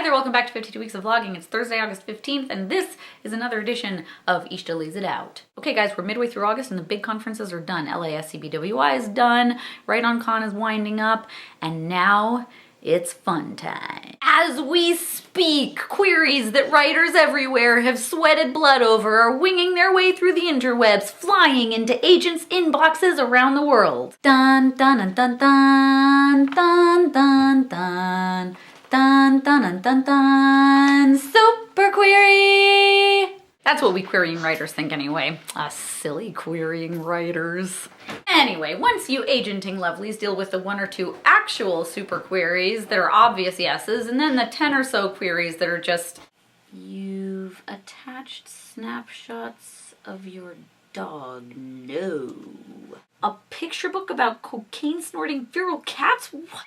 Hi there, welcome back to 52 Weeks of Vlogging. It's Thursday, August 15th, and this is another edition of ISHTA Lays It Out. Okay guys, we're midway through August and the big conferences are done. LASCBWI is done, Right On Con is winding up, and now it's fun time. As we speak, queries that writers everywhere have sweated blood over are winging their way through the interwebs, flying into agents' inboxes around the world. Dun dun dun dun dun dun dun dun. Dun dun dun dun dun. Super query! That's what we querying writers think anyway. Us silly querying writers. Anyway, once you agenting lovelies deal with the one or two actual super queries that are obvious yeses, and then the 10 or so queries that are just, you've attached snapshots of your dog. No. A picture book about cocaine snorting feral cats? What?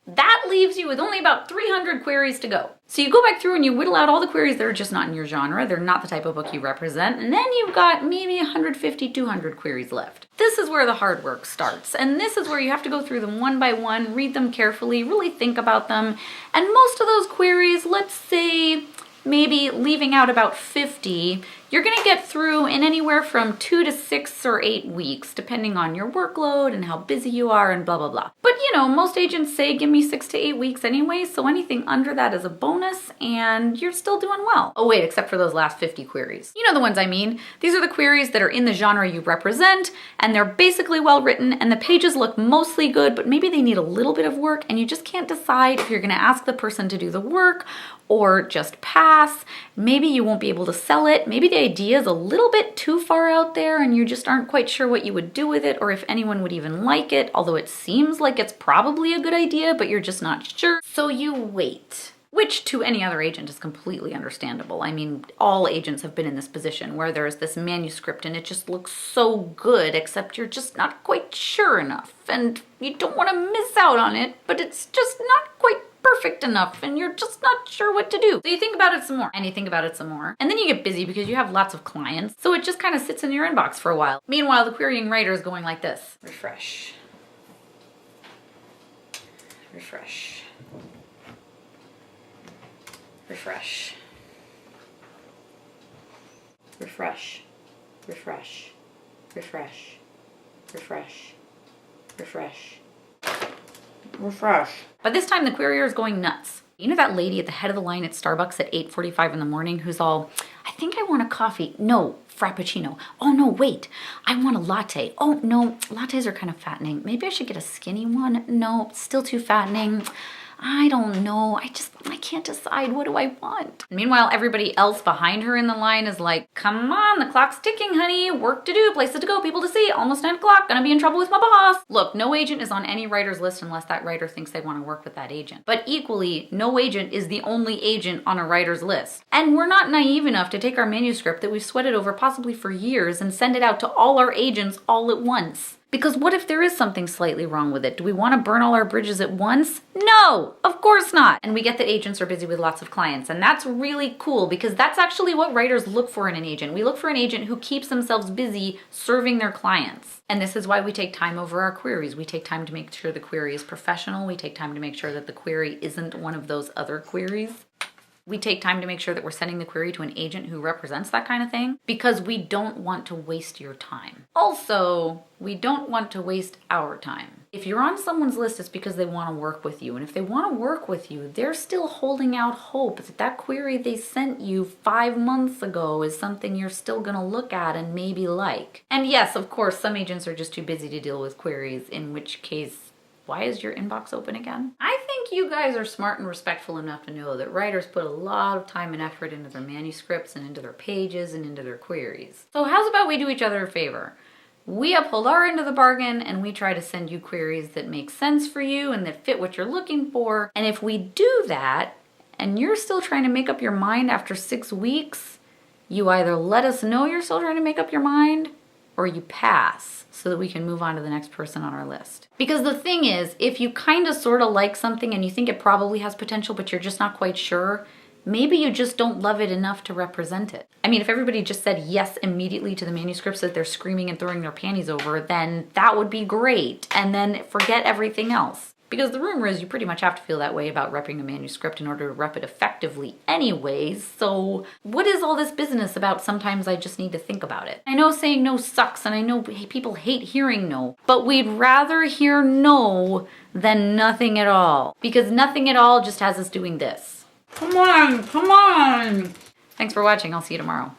That leaves you with only about 300 queries to go. So you go back through and you whittle out all the queries that are just not in your genre, they're not the type of book you represent, and then you've got maybe 150, 200 queries left. This is where the hard work starts, and this is where you have to go through them one by one, read them carefully, really think about them, and most of those queries, let's say maybe leaving out about 50, you're gonna get through in anywhere from 2 to 6 or 8 weeks, depending on your workload and how busy you are and blah, blah, blah. But you know, most agents say give me 6 to 8 weeks anyway, so anything under that is a bonus and you're still doing well. Oh wait, except for those last 50 queries. You know the ones I mean. These are the queries that are in the genre you represent and they're basically well written and the pages look mostly good, but maybe they need a little bit of work and you just can't decide if you're gonna ask the person to do the work or just pass. Maybe you won't be able to sell it. Maybe the idea is a little bit too far out there and you just aren't quite sure what you would do with it or if anyone would even like it, although it seems like it's probably a good idea, but you're just not sure. So you wait. Which to any other agent is completely understandable. I mean, all agents have been in this position where there's this manuscript and it just looks so good, except you're just not quite sure enough and you don't want to miss out on it, but it's just not quite perfect enough and you're just not sure what to do. So you think about it some more and you think about it some more and then you get busy because you have lots of clients. So it just kind of sits in your inbox for a while. Meanwhile, the querying writer is going like this. Refresh. Refresh. Refresh. Refresh. Refresh. Refresh. Refresh. Refresh. Refresh. But this time the querier is going nuts. You know that lady at the head of the line at Starbucks at 8:45 in the morning who's all, I think I want a coffee. No, frappuccino. Oh no, wait, I want a latte. Oh no, lattes are kind of fattening. Maybe I should get a skinny one. No, still too fattening. I don't know. I can't decide. What do I want? Meanwhile, everybody else behind her in the line is like, come on, the clock's ticking, honey. Work to do, places to go, people to see. Almost 9 o'clock. Gonna be in trouble with my boss. Look, no agent is on any writer's list unless that writer thinks they want to work with that agent. But equally, no agent is the only agent on a writer's list. And we're not naive enough to take our manuscript that we've sweated over possibly for years and send it out to all our agents all at once. Because what if there is something slightly wrong with it? Do we want to burn all our bridges at once? No, of course not. And we get that agents are busy with lots of clients. And that's really cool because that's actually what writers look for in an agent. We look for an agent who keeps themselves busy serving their clients. And this is why we take time over our queries. We take time to make sure the query is professional. We take time to make sure that the query isn't one of those other queries. We take time to make sure that we're sending the query to an agent who represents that kind of thing because we don't want to waste your time. Also, we don't want to waste our time. If you're on someone's list, it's because they want to work with you. And if they want to work with you, they're still holding out hope that that query they sent you 5 months ago is something you're still going to look at and maybe like. And yes, of course, some agents are just too busy to deal with queries, in which case, why is your inbox open again? I think you guys are smart and respectful enough to know that writers put a lot of time and effort into their manuscripts and into their pages and into their queries. So how's about we do each other a favor? We uphold our end of the bargain and we try to send you queries that make sense for you and that fit what you're looking for. And if we do that and you're still trying to make up your mind after 6 weeks, you either let us know you're still trying to make up your mind or you pass so that we can move on to the next person on our list. Because the thing is, if you kind of sort of like something and you think it probably has potential but you're just not quite sure, maybe you just don't love it enough to represent it. I mean, if everybody just said yes immediately to the manuscripts that they're screaming and throwing their panties over, then that would be great. And then forget everything else. Because the rumor is you pretty much have to feel that way about repping a manuscript in order to rep it effectively anyways, so what is all this business about sometimes I just need to think about it? I know saying no sucks, and I know people hate hearing no, but we'd rather hear no than nothing at all. Because nothing at all just has us doing this. Come on, come on! Thanks for watching, I'll see you tomorrow.